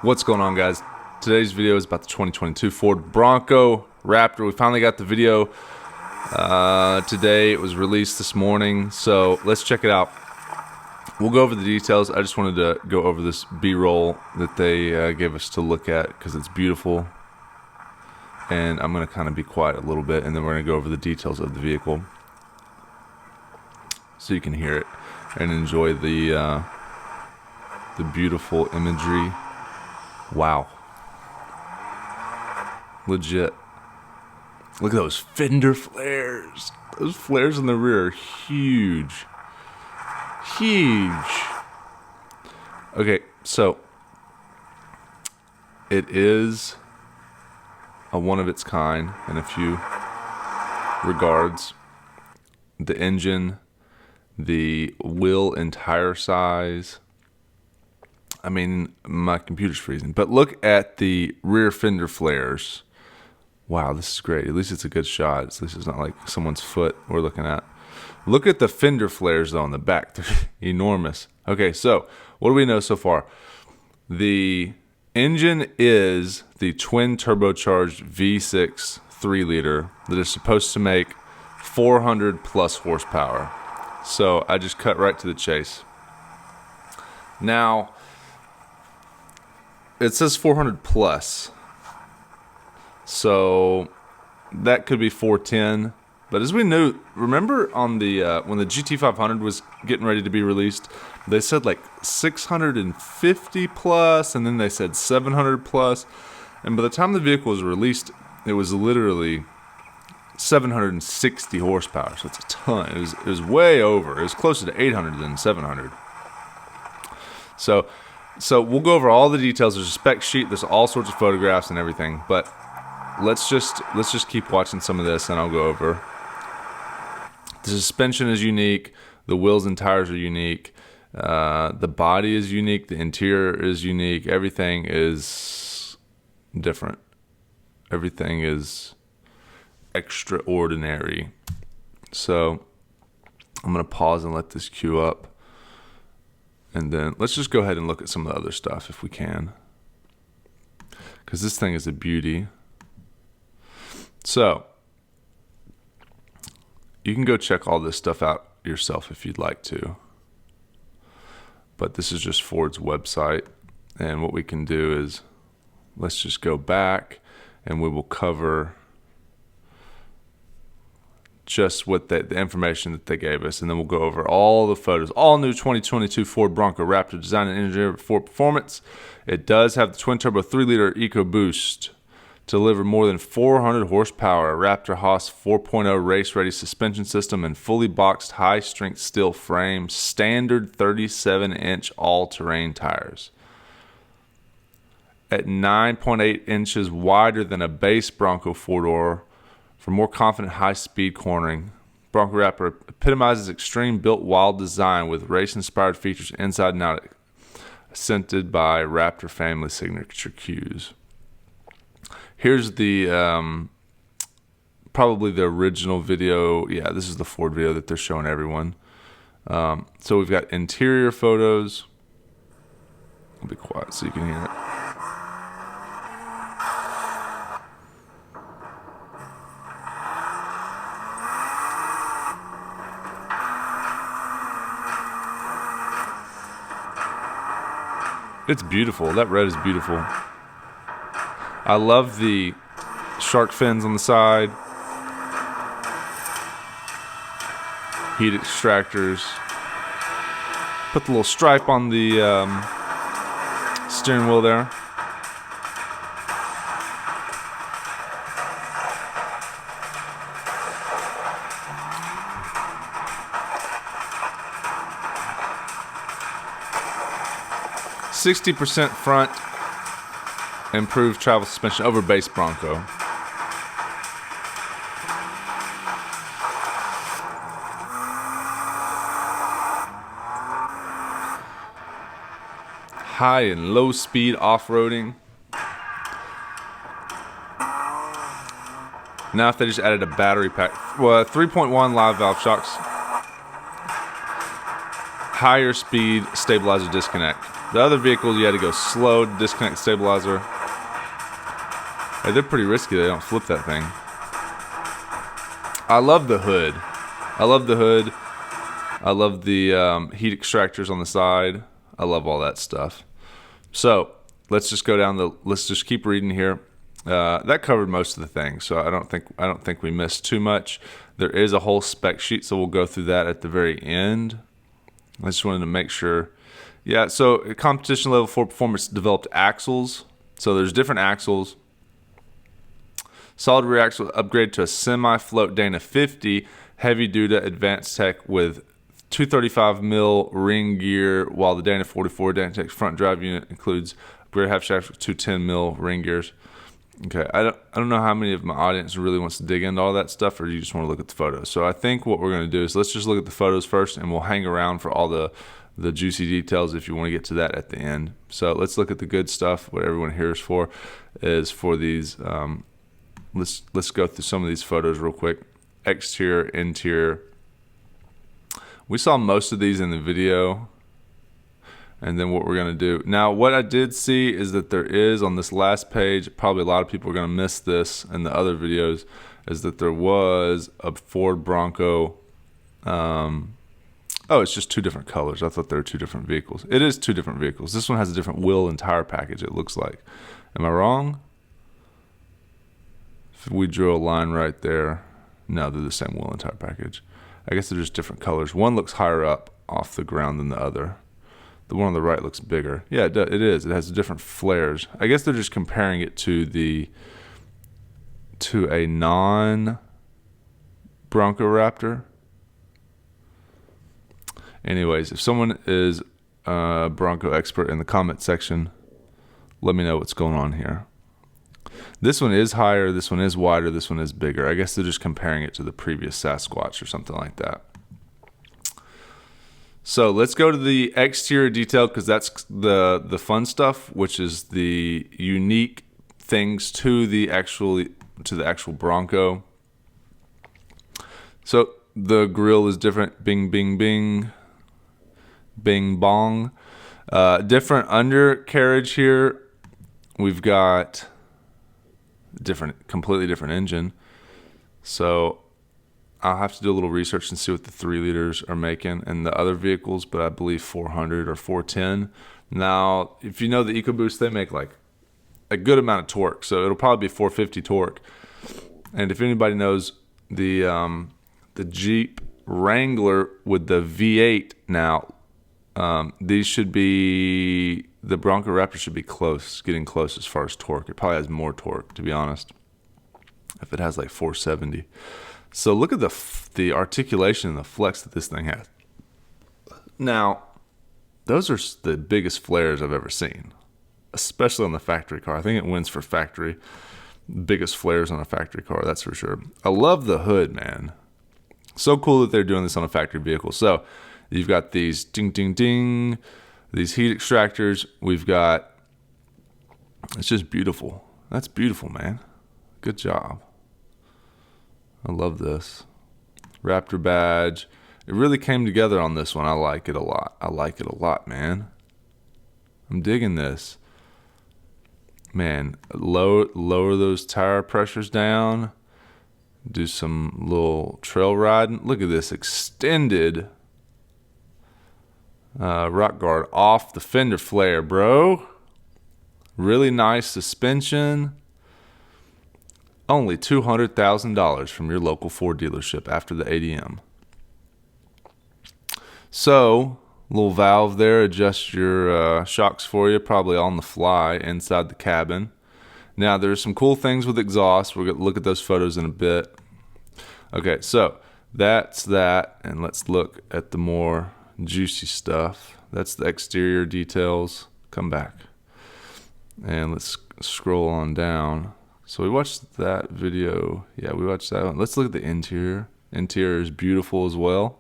What's going on, guys? Today's video is about the 2022 Ford Bronco Raptor. We finally got the video today. It was released this morning, so let's check it out. We'll go over the details. I just wanted to go over this B-roll that they gave us to look at because it's beautiful. And I'm going to kind of be quiet a little bit, and then we're going to go over the details of the vehicle so you can hear it and enjoy the beautiful imagery. Wow. Legit. Look at those fender flares. Those flares in the rear are huge. Huge. Okay, so it is a one of its kind in a few regards. The engine, the wheel and tire size. I mean, my computer's freezing. But look at the rear fender flares. Wow, this is great. At least it's a good shot. At least it's not like someone's foot we're looking at. Look at the fender flares, though, on the back. They're enormous. Okay, so what do we know so far? The engine is the twin turbocharged V6 3-liter that is supposed to make 400 plus horsepower. So I just cut right to the chase. Now, it says 400 plus, so that could be 410. But as we knew, remember on the when the GT500 was getting ready to be released, they said like 650 plus, and then they said 700 plus, and by the time the vehicle was released, it was literally 760 horsepower. So it's a ton. It was way over. It was closer to 800 than 700. So we'll go over all the details. There's a spec sheet. There's all sorts of photographs and everything. But let's just keep watching some of this, and I'll go over. The suspension is unique. The wheels and tires are unique. The body is unique. The interior is unique. Everything is different. Everything is extraordinary. So I'm going to pause and let this queue up. And then let's just go ahead and look at some of the other stuff if we can, because this thing is a beauty. So you can go check all this stuff out yourself if you'd like to. But this is just Ford's website. And what we can do is let's just go back and we will cover just what the information that they gave us, and then we'll go over all the photos. All new 2022 Ford Bronco Raptor, designed and engineered for performance. It does have the twin turbo 3-liter EcoBoost to deliver more than 400 horsepower, a Raptor Haas 4.0 race ready suspension system, and fully boxed high strength steel frame, standard 37-inch all-terrain tires. At 9.8 inches wider than a base Bronco 4-door, for more confident high-speed cornering. Bronco Raptor epitomizes extreme built wild design with race-inspired features inside and out, accented by Raptor family signature cues. Here's the probably the original video. Yeah, this is the Ford video that they're showing everyone. So we've got interior photos. I'll be quiet so you can hear it. It's beautiful. That red is beautiful. I love the shark fins on the side. Heat extractors. Put the little stripe on the steering wheel there. %60 front improved travel suspension over base Bronco. High and low speed off-roading. Now if they just added a battery pack, well, 3.1 live valve shocks, higher speed stabilizer disconnect. The other vehicles, you had to go slow to disconnect the stabilizer. Hey, they're pretty risky. They don't flip that thing. I love the hood. I love the hood. I love the heat extractors on the side. I love all that stuff. So let's just go down let's just keep reading here. That covered most of the things, so I don't think we missed too much. There is a whole spec sheet, so we'll go through that at the very end. I just wanted to make sure. Yeah, so at competition level 4 performance developed axles. So there's different axles. Solid rear axle upgrade to a semi-float Dana 50 heavy duty advanced tech with 235 mil ring gear, while the Dana 44 Dana Tech front drive unit includes rear half shaft with 210 mil ring gears. Okay, I don't know how many of my audience really wants to dig into all that stuff, or you just want to look at the photos. So I think what we're going to do is let's just look at the photos first, and we'll hang around for all the juicy details if you want to get to that at the end. So let's look at the good stuff. What everyone here is for these. Let's go through some of these photos real quick. Exterior, interior. We saw most of these in the video. And then what we're going to do. Now, what I did see is that there is on this last page, probably a lot of people are going to miss this in the other videos, is that there was a Ford Bronco. Oh, it's just two different colors. I thought they were two different vehicles. It is two different vehicles. This one has a different wheel and tire package, it looks like. Am I wrong? If we drew a line right there. No, they're the same wheel and tire package. I guess they're just different colors. One looks higher up off the ground than the other. The one on the right looks bigger. Yeah, it is. It has different flares. I guess they're just comparing it to a non Bronco Raptor. Anyways, if someone is a Bronco expert in the comment section, let me know what's going on here. This one is higher, this one is wider, this one is bigger. I guess they're just comparing it to the previous Sasquatch or something like that. So let's go to the exterior detail, because that's the fun stuff, which is the unique things to the actual Bronco. So the grille is different. Bing, bing, bing, bing, bong. Different undercarriage here. We've got completely different engine. So I'll have to do a little research and see what the 3 liters are making and the other vehicles, but I believe 400 or 410. Now, if you know the EcoBoost, they make like a good amount of torque, so it'll probably be 450 torque. And if anybody knows the Jeep Wrangler with the V8 now, these should be, the Bronco Raptor should be getting close as far as torque. It probably has more torque, to be honest, if it has like 470. So look at the articulation and the flex that this thing has. Now, those are the biggest flares I've ever seen, especially on the factory car. I think it wins for factory. Biggest flares on a factory car, that's for sure. I love the hood, man. So cool that they're doing this on a factory vehicle. So you've got these ding, ding, ding, these heat extractors. We've got, it's just beautiful. That's beautiful, man. Good job. I love this. Raptor badge. It really came together on this one. I like it a lot. I like it a lot, man. I'm digging this. Man, lower those tire pressures down. Do some little trail riding. Look at this extended rock guard off the fender flare, bro. Really nice suspension. Only $200,000 from your local Ford dealership after the ADM. So, little valve there, adjust your shocks for you, probably on the fly inside the cabin. Now, there's some cool things with exhaust. We're going to look at those photos in a bit. Okay, so that's that, and let's look at the more juicy stuff. That's the exterior details. Come back. And let's scroll on down. So we watched that video. Yeah, we watched that one. Let's look at the interior. Interior is beautiful as well.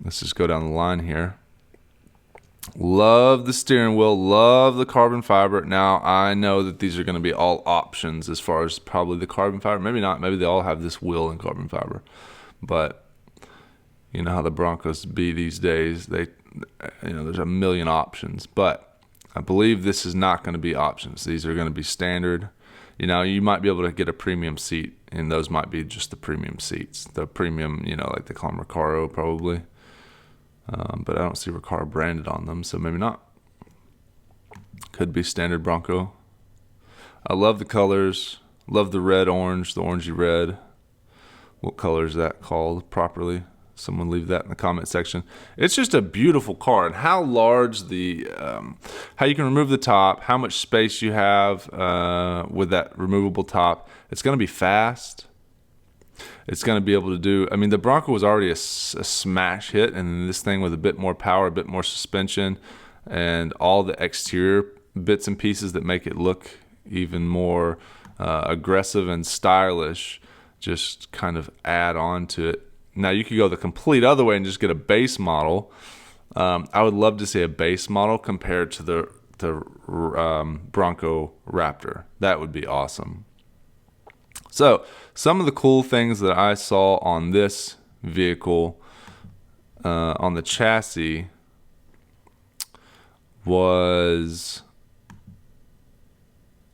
Let's just go down the line here. Love the steering wheel. Love the carbon fiber. Now, I know that these are going to be all options as far as probably the carbon fiber. Maybe not. Maybe they all have this wheel and carbon fiber. But you know how the Broncos be these days. there's a million options, but I believe this is not going to be options. These are going to be standard. You might be able to get a premium seat, and those might be just the premium seats. The premium, like they call them Recaro probably. But I don't see Recaro branded on them, so maybe not. Could be standard Bronco. I love the colors. Love the red, orange, the orangey red. What color is that called properly? Someone leave that in the comment section. It's just a beautiful car, and how large how you can remove the top, how much space you have with that removable top. It's going to be fast. It's going to be able to do, the Bronco was already a smash hit, and this thing with a bit more power, a bit more suspension, and all the exterior bits and pieces that make it look even more aggressive and stylish just kind of add on to it. Now, you could go the complete other way and just get a base model. I would love to see a base model compared to the Bronco Raptor. That would be awesome. So, some of the cool things that I saw on this vehicle, on the chassis, was,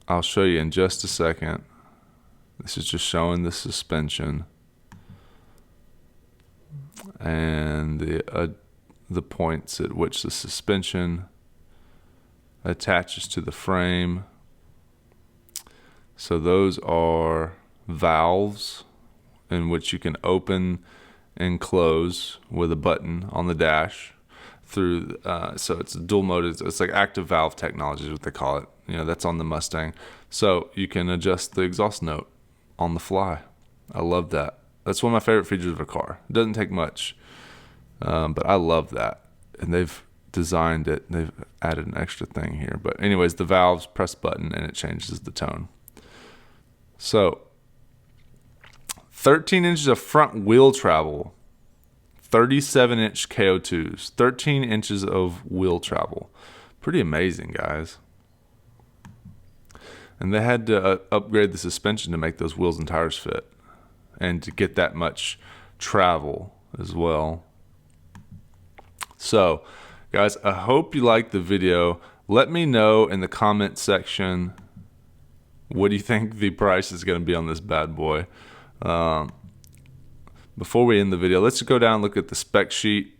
I'll show you in just a second. This is just showing the suspension and the points at which the suspension attaches to the frame. So those are valves in which you can open and close with a button on the dash through. So it's a dual mode. It's like active valve technology is what they call it. That's on the Mustang. So you can adjust the exhaust note on the fly. I love that. That's one of my favorite features of a car. It doesn't take much, but I love that. And they've designed it. They've added an extra thing here. But anyways, the valves, press button, and it changes the tone. So 13 inches of front wheel travel, 37-inch KO2s, 13 inches of wheel travel. Pretty amazing, guys. And they had to upgrade the suspension to make those wheels and tires fit, and to get that much travel as well. So, guys, I hope you liked the video. Let me know in the comment section, what do you think the price is going to be on this bad boy? Before we end the video, let's go down and look at the spec sheet.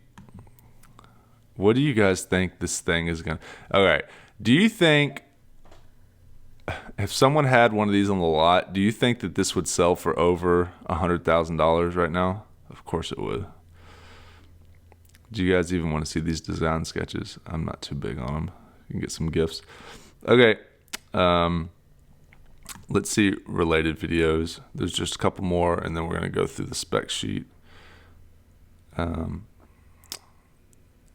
What do you guys think this thing is going to... All right. Do you think, if someone had one of these on the lot, do you think that this would sell for over $100,000 right now? Of course it would. Do you guys even want to see these design sketches? I'm not too big on them. You can get some gifts. Okay. Let's see related videos. There's just a couple more, and then we're going to go through the spec sheet.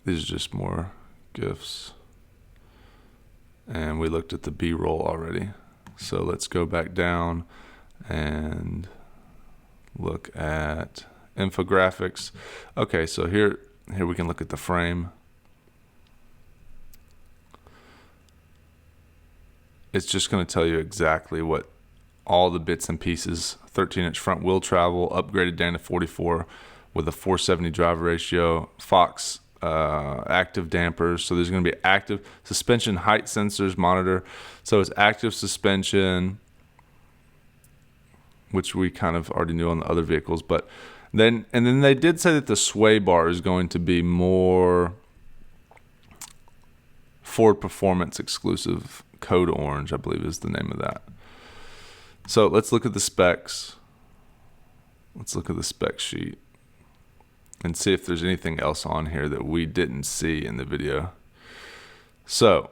These are just more gifts. And we looked at the B-roll already. So let's go back down and look at infographics. Okay, so here we can look at the frame. It's just going to tell you exactly what all the bits and pieces. 13-inch front wheel travel, upgraded down to 44 with a 470 driver ratio, Fox active dampers. So there's going to be active suspension height sensors monitor. So it's active suspension, which we kind of already knew on the other vehicles. But then they did say that the sway bar is going to be more Ford Performance exclusive. Code Orange, I believe, is the name of that. So let's look at the specs. Let's look at the spec sheet and see if there's anything else on here that we didn't see in the video. So,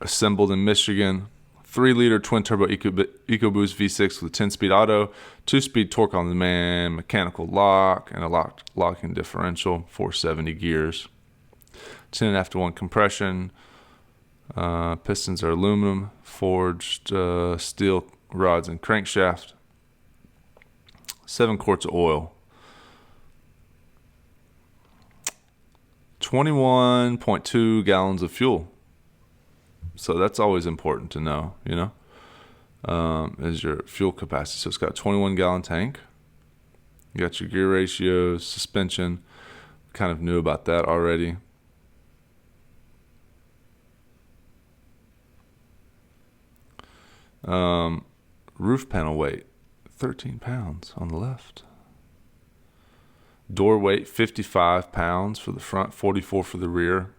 assembled in Michigan, 3-liter twin-turbo EcoBoost V6 with 10-speed auto, 2-speed torque on demand, mechanical lock, and a locking differential, 470 gears, 10.5-to-1 compression. Pistons are aluminum, forged steel rods and crankshaft, 7 quarts of oil, 21.2 gallons of fuel. So that's always important to know, is your fuel capacity. So it's got a 21-gallon tank. You got your gear ratios, suspension, kind of knew about that already. Roof panel weight, 13 pounds on the left. Door weight, 55 pounds for the front, 44 for the rear.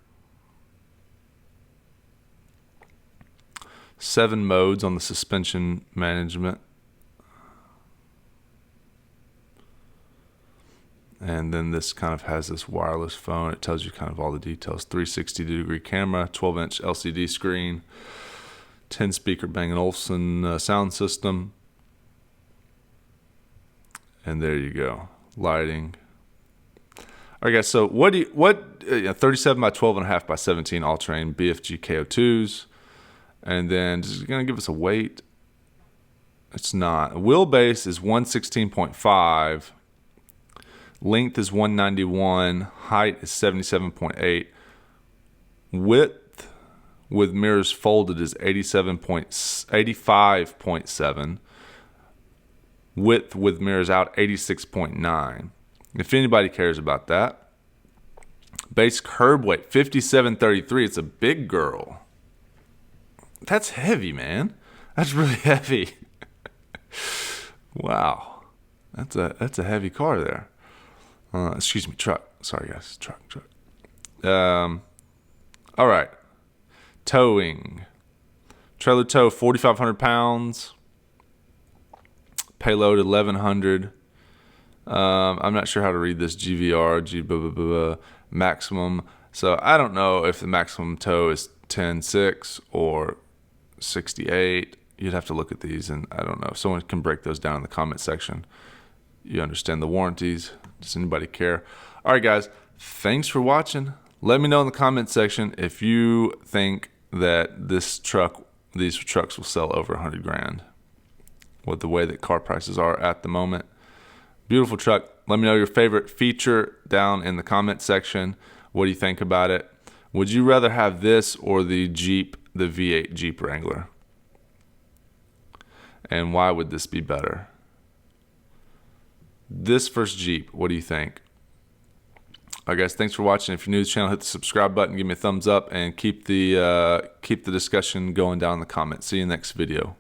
7 modes on the suspension management. And then this kind of has this wireless phone. It tells you kind of all the details. 360-degree camera, 12-inch LCD screen, 10-speaker Bang & Olufsen sound system. And there you go. Lighting. All right, guys. So 37 by 12.5 by 17 all-terrain BFG KO2s. And then just going to give us a weight. It's not. Wheelbase is 116.5. Length is 191. Height is 77.8. Width with mirrors folded is 85.7. Width with mirrors out, 86.9. If anybody cares about that. Base curb weight, 57.33. It's a big girl. That's heavy, man. That's really heavy. Wow. That's a heavy car there. Excuse me, truck. Sorry, guys. Truck. All right. Towing. Trailer tow, 4,500 pounds. Payload, 1,100. I'm not sure how to read this. GVR, maximum. So I don't know if the maximum tow is 10.6 or 68. You'd have to look at these, and I don't know. If someone can break those down in the comment section. You understand the warranties. Does anybody care? All right, guys. Thanks for watching. Let me know in the comment section if you think that these trucks will sell over 100 grand with the way that car prices are at the moment. Beautiful truck. Let me know your favorite feature down in the comment section. What do you think about it? Would you rather have this or the Jeep, the V8 Jeep Wrangler? And why would this be better? This versus Jeep, what do you think? All right, guys, thanks for watching. If you're new to the channel, hit the subscribe button, give me a thumbs up, and keep the discussion going down in the comments. See you next video.